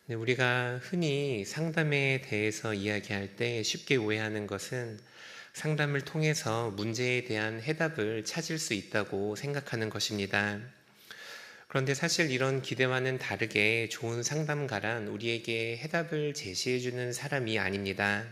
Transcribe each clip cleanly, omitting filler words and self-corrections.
네, 우리가 흔히 상담에 대해서 이야기할 때 쉽게 오해하는 것은 상담을 통해서 문제에 대한 해답을 찾을 수 있다고 생각하는 것입니다. 그런데 사실 이런 기대와는 다르게 좋은 상담가란 우리에게 해답을 제시해주는 사람이 아닙니다.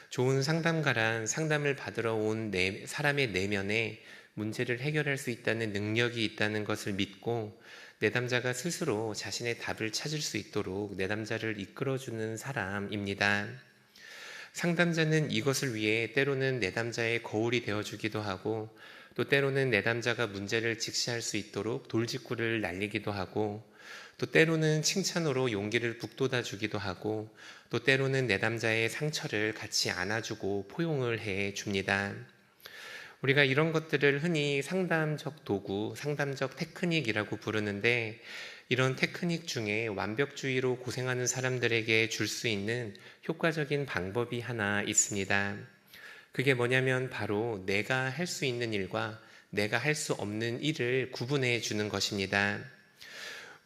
좋은 상담가란 상담을 받으러 온 사람의 내면에 문제를 해결할 수 있다는 능력이 있다는 것을 믿고 내담자가 스스로 자신의 답을 찾을 수 있도록 내담자를 이끌어주는 사람입니다. 상담자는 이것을 위해 때로는 내담자의 거울이 되어주기도 하고 또 때로는 내담자가 문제를 직시할 수 있도록 돌직구를 날리기도 하고 또 때로는 칭찬으로 용기를 북돋아 주기도 하고 또 때로는 내담자의 상처를 같이 안아주고 포용을 해 줍니다. 우리가 이런 것들을 흔히 상담적 도구, 상담적 테크닉이라고 부르는데 이런 테크닉 중에 완벽주의로 고생하는 사람들에게 줄 수 있는 효과적인 방법이 하나 있습니다. 그게 뭐냐면 바로 내가 할 수 있는 일과 내가 할 수 없는 일을 구분해 주는 것입니다.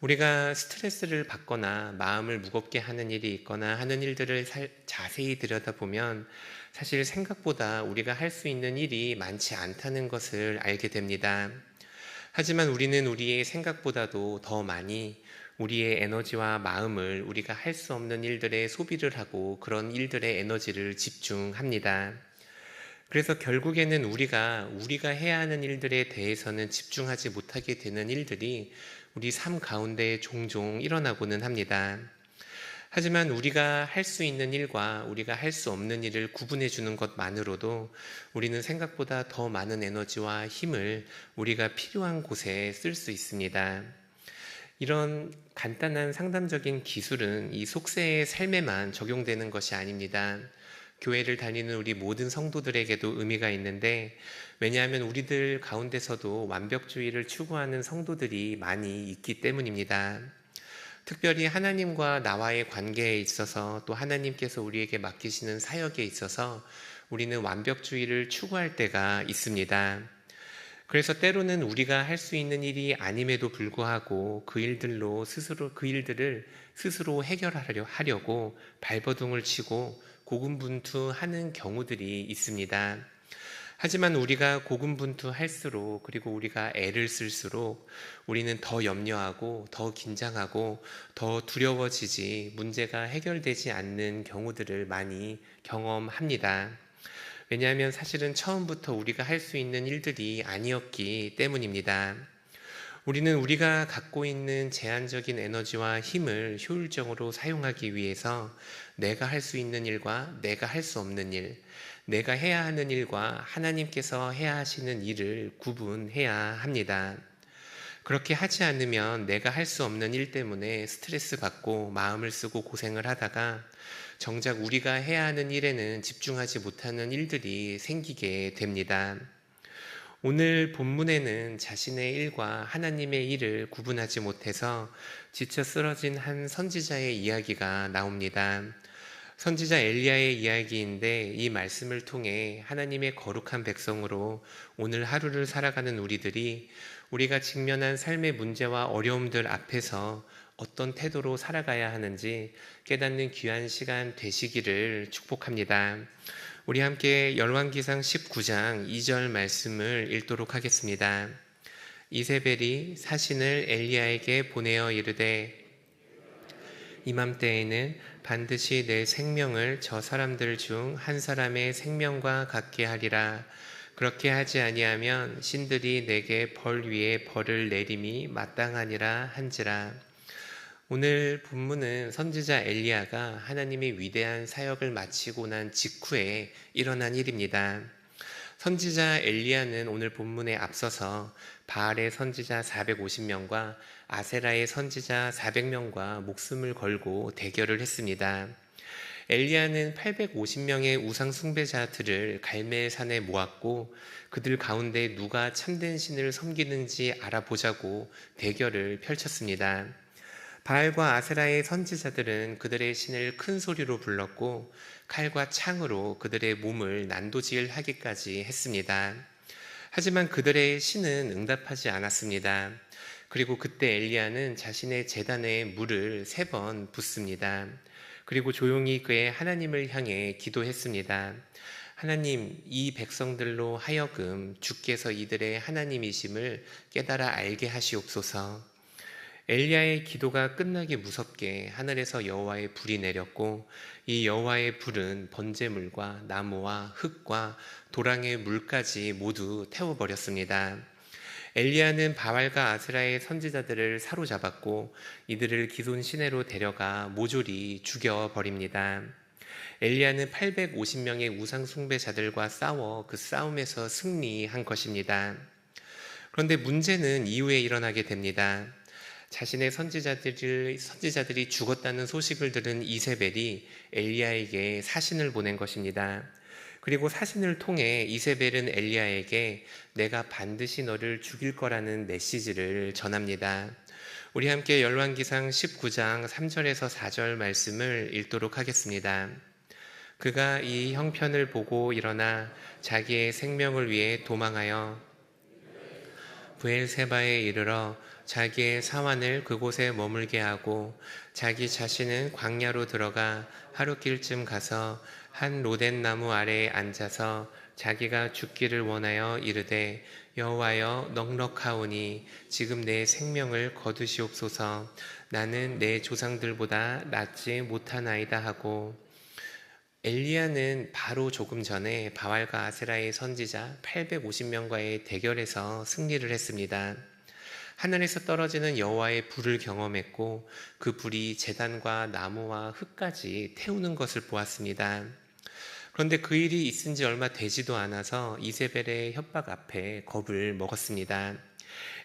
우리가 스트레스를 받거나 마음을 무겁게 하는 일이 있거나 하는 일들을 자세히 들여다보면 사실 생각보다 우리가 할 수 있는 일이 많지 않다는 것을 알게 됩니다. 하지만 우리는 우리의 생각보다도 더 많이 우리의 에너지와 마음을 우리가 할 수 없는 일들에 소비를 하고 그런 일들의 에너지를 집중합니다. 그래서 결국에는 우리가 해야 하는 일들에 대해서는 집중하지 못하게 되는 일들이 우리 삶 가운데 종종 일어나고는 합니다. 하지만 우리가 할 수 있는 일과 우리가 할 수 없는 일을 구분해 주는 것만으로도 우리는 생각보다 더 많은 에너지와 힘을 우리가 필요한 곳에 쓸 수 있습니다. 이런 간단한 상담적인 기술은 이 속세의 삶에만 적용되는 것이 아닙니다. 교회를 다니는 우리 모든 성도들에게도 의미가 있는데, 왜냐하면 우리들 가운데서도 완벽주의를 추구하는 성도들이 많이 있기 때문입니다. 특별히 하나님과 나와의 관계에 있어서 또 하나님께서 우리에게 맡기시는 사역에 있어서 우리는 완벽주의를 추구할 때가 있습니다. 그래서 때로는 우리가 할 수 있는 일이 아님에도 불구하고 그 일들을 스스로 해결하려고 발버둥을 치고 고군분투하는 경우들이 있습니다. 하지만 우리가 고군분투할수록 그리고 우리가 애를 쓸수록 우리는 더 염려하고 더 긴장하고 더 두려워지지 문제가 해결되지 않는 경우들을 많이 경험합니다. 왜냐하면 사실은 처음부터 우리가 할 수 있는 일들이 아니었기 때문입니다. 우리는 우리가 갖고 있는 제한적인 에너지와 힘을 효율적으로 사용하기 위해서 내가 할 수 있는 일과 내가 할 수 없는 일, 내가 해야 하는 일과 하나님께서 해야 하시는 일을 구분해야 합니다. 그렇게 하지 않으면 내가 할 수 없는 일 때문에 스트레스 받고 마음을 쓰고 고생을 하다가 정작 우리가 해야 하는 일에는 집중하지 못하는 일들이 생기게 됩니다. 오늘 본문에는 자신의 일과 하나님의 일을 구분하지 못해서 지쳐 쓰러진 한 선지자의 이야기가 나옵니다. 선지자 엘리야의 이야기인데 이 말씀을 통해 하나님의 거룩한 백성으로 오늘 하루를 살아가는 우리들이 우리가 직면한 삶의 문제와 어려움들 앞에서 어떤 태도로 살아가야 하는지 깨닫는 귀한 시간 되시기를 축복합니다. 우리 함께 열왕기상 19장 2절 말씀을 읽도록 하겠습니다. 이세벨이 사신을 엘리야에게 보내어 이르되 이맘때에는 반드시 내 생명을 저 사람들 중 한 사람의 생명과 같게 하리라. 그렇게 하지 아니하면 신들이 내게 벌 위에 벌을 내림이 마땅하니라 한지라. 오늘 본문은 선지자 엘리야가 하나님의 위대한 사역을 마치고 난 직후에 일어난 일입니다. 선지자 엘리야는 오늘 본문에 앞서서 바알의 선지자 450명과 아세라의 선지자 400명과 목숨을 걸고 대결을 했습니다. 엘리야는 850명의 우상 숭배자들을 갈멜산에 모았고 그들 가운데 누가 참된 신을 섬기는지 알아보자고 대결을 펼쳤습니다. 바알과 아세라의 선지자들은 그들의 신을 큰 소리로 불렀고 칼과 창으로 그들의 몸을 난도질하기까지 했습니다. 하지만 그들의 신은 응답하지 않았습니다. 그리고 그때 엘리야는 자신의 제단에 물을 3번 붓습니다. 그리고 조용히 그의 하나님을 향해 기도했습니다. 하나님, 이 백성들로 하여금 주께서 이들의 하나님이심을 깨달아 알게 하시옵소서. 엘리야의 기도가 끝나기 무섭게 하늘에서 여호와의 불이 내렸고, 이 여호와의 불은 번제물과 나무와 흙과 도랑의 물까지 모두 태워버렸습니다. 엘리야는 바알과 아스라의 선지자들을 사로잡았고 이들을 기손 시내로 데려가 모조리 죽여버립니다. 엘리야는 850명의 우상 숭배자들과 싸워 그 싸움에서 승리한 것입니다. 그런데 문제는 이후에 일어나게 됩니다. 자신의 선지자들이 죽었다는 소식을 들은 이세벨이 엘리야에게 사신을 보낸 것입니다. 그리고 사신을 통해 이세벨은 엘리야에게 내가 반드시 너를 죽일 거라는 메시지를 전합니다. 우리 함께 열왕기상 19장 3절에서 4절 말씀을 읽도록 하겠습니다. 그가 이 형편을 보고 일어나 자기의 생명을 위해 도망하여 브엘세바에 이르러 자기의 사환을 그곳에 머물게 하고 자기 자신은 광야로 들어가 하루길쯤 가서 한 로덴 나무 아래에 앉아서 자기가 죽기를 원하여 이르되 여호와여 넉넉하오니 지금 내 생명을 거두시옵소서. 나는 내 조상들보다 낫지 못하나이다 하고, 엘리야는 바로 조금 전에 바알과 아세라의 선지자 850명과의 대결에서 승리를 했습니다. 하늘에서 떨어지는 여호와의 불을 경험했고 그 불이 제단과 나무와 흙까지 태우는 것을 보았습니다. 그런데 그 일이 있은 지 얼마 되지도 않아서 이세벨의 협박 앞에 겁을 먹었습니다.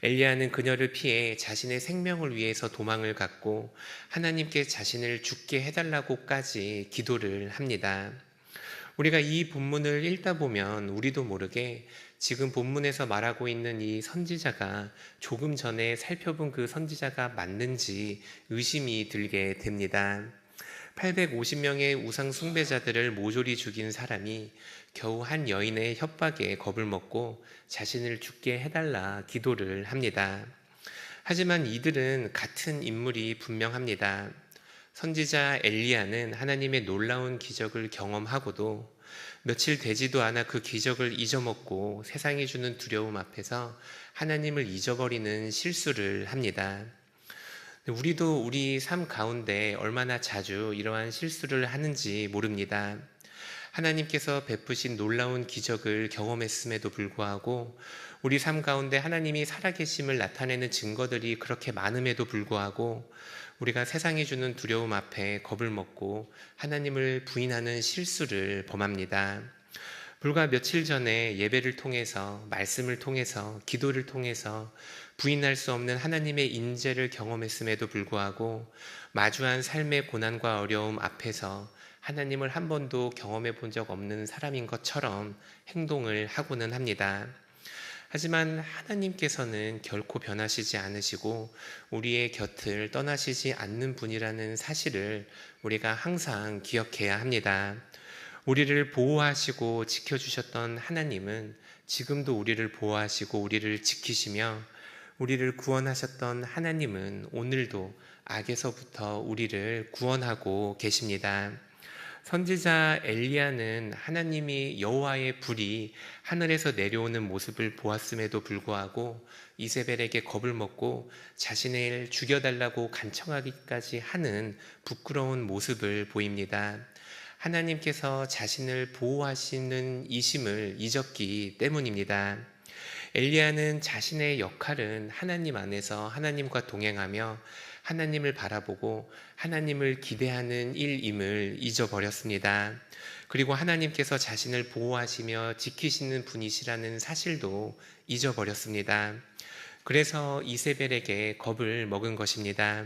엘리야는 그녀를 피해 자신의 생명을 위해서 도망을 갔고 하나님께 자신을 죽게 해달라고까지 기도를 합니다. 우리가 이 본문을 읽다 보면 우리도 모르게 지금 본문에서 말하고 있는 이 선지자가 조금 전에 살펴본 그 선지자가 맞는지 의심이 들게 됩니다. 850명의 우상 숭배자들을 모조리 죽인 사람이 겨우 한 여인의 협박에 겁을 먹고 자신을 죽게 해달라 기도를 합니다. 하지만 이들은 같은 인물이 분명합니다. 선지자 엘리야는 하나님의 놀라운 기적을 경험하고도 며칠 되지도 않아 그 기적을 잊어먹고 세상이 주는 두려움 앞에서 하나님을 잊어버리는 실수를 합니다. 우리도 우리 삶 가운데 얼마나 자주 이러한 실수를 하는지 모릅니다. 하나님께서 베푸신 놀라운 기적을 경험했음에도 불구하고 우리 삶 가운데 하나님이 살아계심을 나타내는 증거들이 그렇게 많음에도 불구하고 우리가 세상이 주는 두려움 앞에 겁을 먹고 하나님을 부인하는 실수를 범합니다. 불과 며칠 전에 예배를 통해서, 말씀을 통해서, 기도를 통해서 부인할 수 없는 하나님의 인재를 경험했음에도 불구하고 마주한 삶의 고난과 어려움 앞에서 하나님을 한 번도 경험해 본 적 없는 사람인 것처럼 행동을 하고는 합니다. 하지만 하나님께서는 결코 변하시지 않으시고 우리의 곁을 떠나시지 않는 분이라는 사실을 우리가 항상 기억해야 합니다. 우리를 보호하시고 지켜주셨던 하나님은 지금도 우리를 보호하시고 우리를 지키시며, 우리를 구원하셨던 하나님은 오늘도 악에서부터 우리를 구원하고 계십니다. 선지자 엘리야는 하나님이 여호와의 불이 하늘에서 내려오는 모습을 보았음에도 불구하고 이세벨에게 겁을 먹고 자신을 죽여달라고 간청하기까지 하는 부끄러운 모습을 보입니다. 하나님께서 자신을 보호하시는 이심을 잊었기 때문입니다. 엘리야는 자신의 역할은 하나님 안에서 하나님과 동행하며 하나님을 바라보고 하나님을 기대하는 일임을 잊어버렸습니다. 그리고 하나님께서 자신을 보호하시며 지키시는 분이시라는 사실도 잊어버렸습니다. 그래서 이세벨에게 겁을 먹은 것입니다.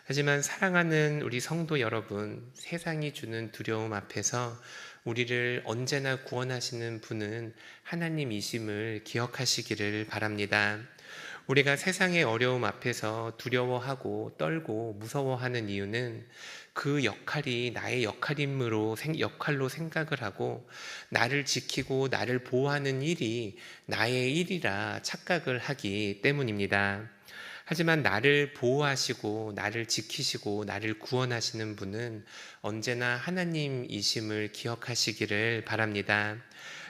하지만 사랑하는 우리 성도 여러분, 세상이 주는 두려움 앞에서 우리를 언제나 구원하시는 분은 하나님이심을 기억하시기를 바랍니다. 우리가 세상의 어려움 앞에서 두려워하고 떨고 무서워하는 이유는 그 역할이 나의 역할로 생각을 하고 나를 지키고 나를 보호하는 일이 나의 일이라 착각을 하기 때문입니다. 하지만 나를 보호하시고 나를 지키시고 나를 구원하시는 분은 언제나 하나님이심을 기억하시기를 바랍니다.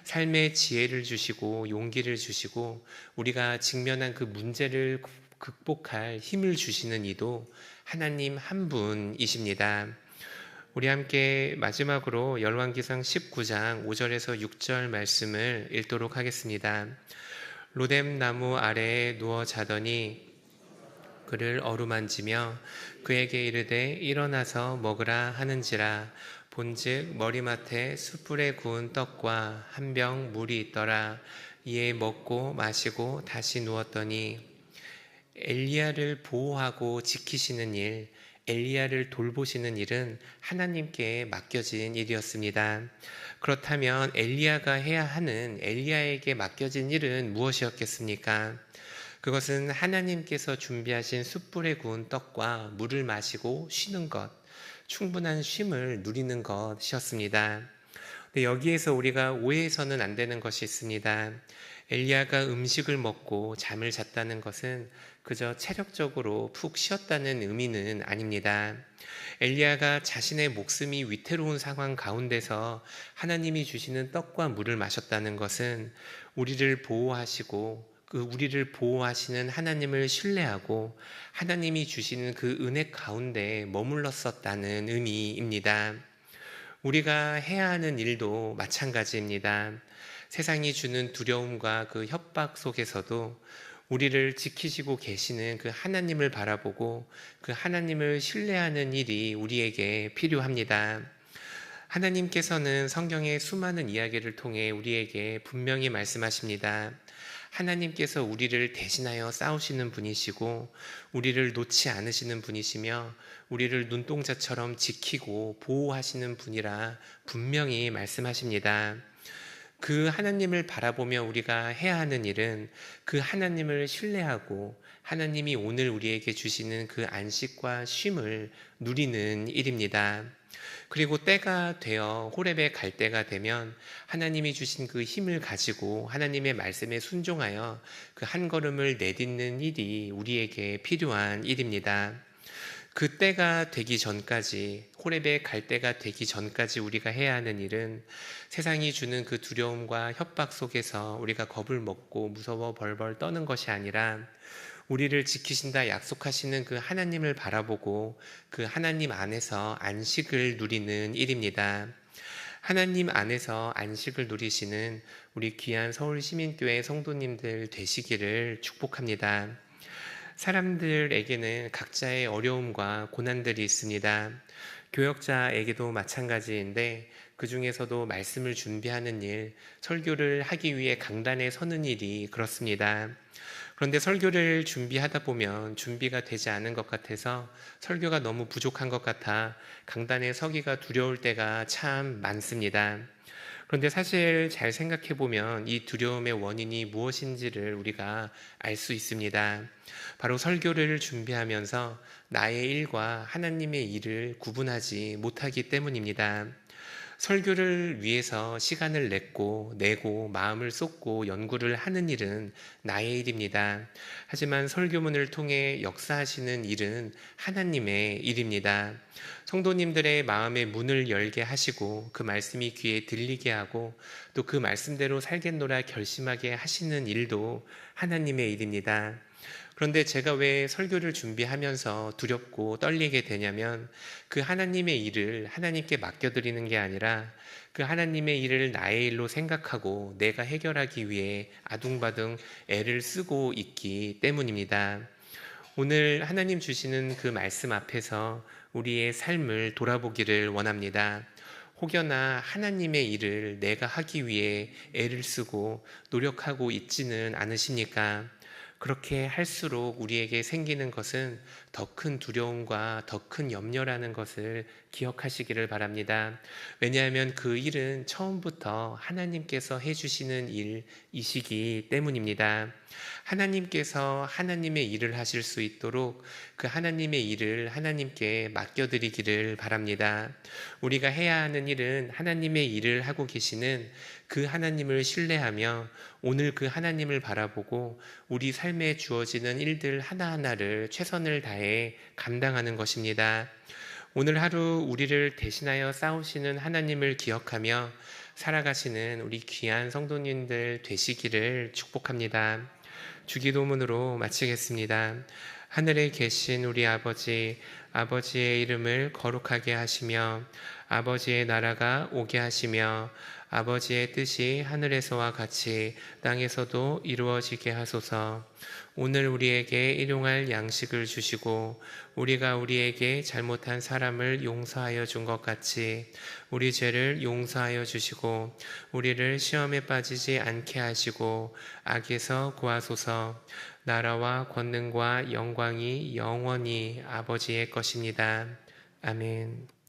삶의 지혜를 주시고 용기를 주시고 우리가 직면한 그 문제를 극복할 힘을 주시는 이도 하나님 한 분이십니다. 우리 함께 마지막으로 열왕기상 19장 5절에서 6절 말씀을 읽도록 하겠습니다. 로뎀 나무 아래에 누워 자더니 그를 어루만지며 그에게 이르되 일어나서 먹으라 하는지라. 본즉 머리맡에 숯불에 구운 떡과 한 병 물이 있더라. 이에 먹고 마시고 다시 누웠더니 엘리야를 보호하고 지키시는 일, 엘리야를 돌보시는 일은 하나님께 맡겨진 일이었습니다. 그렇다면 엘리야가 해야 하는 엘리야에게 맡겨진 일은 무엇이었겠습니까? 그것은 하나님께서 준비하신 숯불에 구운 떡과 물을 마시고 쉬는 것, 충분한 쉼을 누리는 것이었습니다. 근데 여기에서 우리가 오해해서는 안 되는 것이 있습니다. 엘리야가 음식을 먹고 잠을 잤다는 것은 그저 체력적으로 푹 쉬었다는 의미는 아닙니다. 엘리야가 자신의 목숨이 위태로운 상황 가운데서 하나님이 주시는 떡과 물을 마셨다는 것은 우리를 보호하시고 우리를 보호하시는 하나님을 신뢰하고 하나님이 주시는 그 은혜 가운데 머물렀었다는 의미입니다. 우리가 해야 하는 일도 마찬가지입니다. 세상이 주는 두려움과 그 협박 속에서도 우리를 지키시고 계시는 그 하나님을 바라보고 그 하나님을 신뢰하는 일이 우리에게 필요합니다. 하나님께서는 성경의 수많은 이야기를 통해 우리에게 분명히 말씀하십니다. 하나님께서 우리를 대신하여 싸우시는 분이시고 우리를 놓지 않으시는 분이시며 우리를 눈동자처럼 지키고 보호하시는 분이라 분명히 말씀하십니다. 그 하나님을 바라보며 우리가 해야 하는 일은 그 하나님을 신뢰하고 하나님이 오늘 우리에게 주시는 그 안식과 쉼을 누리는 일입니다. 그리고 때가 되어 호렙에 갈 때가 되면 하나님이 주신 그 힘을 가지고 하나님의 말씀에 순종하여 그 한 걸음을 내딛는 일이 우리에게 필요한 일입니다. 그 때가 되기 전까지, 호렙에 갈 때가 되기 전까지 우리가 해야 하는 일은 세상이 주는 그 두려움과 협박 속에서 우리가 겁을 먹고 무서워 벌벌 떠는 것이 아니라 우리를 지키신다 약속하시는 그 하나님을 바라보고 그 하나님 안에서 안식을 누리는 일입니다. 하나님 안에서 안식을 누리시는 우리 귀한 서울시민교회 성도님들 되시기를 축복합니다. 사람들에게는 각자의 어려움과 고난들이 있습니다. 교역자에게도 마찬가지인데 그 중에서도 말씀을 준비하는 일, 설교를 하기 위해 강단에 서는 일이 그렇습니다. 그런데 설교를 준비하다 보면 준비가 되지 않은 것 같아서 설교가 너무 부족한 것 같아 강단에 서기가 두려울 때가 참 많습니다. 그런데 사실 잘 생각해 보면 이 두려움의 원인이 무엇인지를 우리가 알 수 있습니다. 바로 설교를 준비하면서 나의 일과 하나님의 일을 구분하지 못하기 때문입니다. 설교를 위해서 시간을 내고 마음을 쏟고 연구를 하는 일은 나의 일입니다. 하지만 설교문을 통해 역사하시는 일은 하나님의 일입니다. 성도님들의 마음의 문을 열게 하시고 그 말씀이 귀에 들리게 하고 또 그 말씀대로 살겠노라 결심하게 하시는 일도 하나님의 일입니다. 그런데 제가 왜 설교를 준비하면서 두렵고 떨리게 되냐면 그 하나님의 일을 하나님께 맡겨드리는 게 아니라 그 하나님의 일을 나의 일로 생각하고 내가 해결하기 위해 아둥바둥 애를 쓰고 있기 때문입니다. 오늘 하나님 주시는 그 말씀 앞에서 우리의 삶을 돌아보기를 원합니다. 혹여나 하나님의 일을 내가 하기 위해 애를 쓰고 노력하고 있지는 않으십니까? 그렇게 할수록 우리에게 생기는 것은 더 큰 두려움과 더 큰 염려라는 것을 기억하시기를 바랍니다. 왜냐하면 그 일은 처음부터 하나님께서 해주시는 일이시기 때문입니다. 하나님께서 하나님의 일을 하실 수 있도록 그 하나님의 일을 하나님께 맡겨드리기를 바랍니다. 우리가 해야 하는 일은 하나님의 일을 하고 계시는 그 하나님을 신뢰하며 오늘 그 하나님을 바라보고 우리 삶에 주어지는 일들 하나하나를 최선을 다해 감당하는 것입니다. 오늘 하루 우리를 대신하여 싸우시는 하나님을 기억하며 살아가시는 우리 귀한 성도님들 되시기를 축복합니다. 주기도문으로 마치겠습니다. 하늘에 계신 우리 아버지, 아버지의 이름을 거룩하게 하시며 아버지의 나라가 오게 하시며 아버지의 뜻이 하늘에서와 같이 땅에서도 이루어지게 하소서. 오늘 우리에게 일용할 양식을 주시고 우리가 우리에게 잘못한 사람을 용서하여 준 것 같이 우리 죄를 용서하여 주시고 우리를 시험에 빠지지 않게 하시고 악에서 구하소서. 나라와 권능과 영광이 영원히 아버지의 것입니다. 아멘.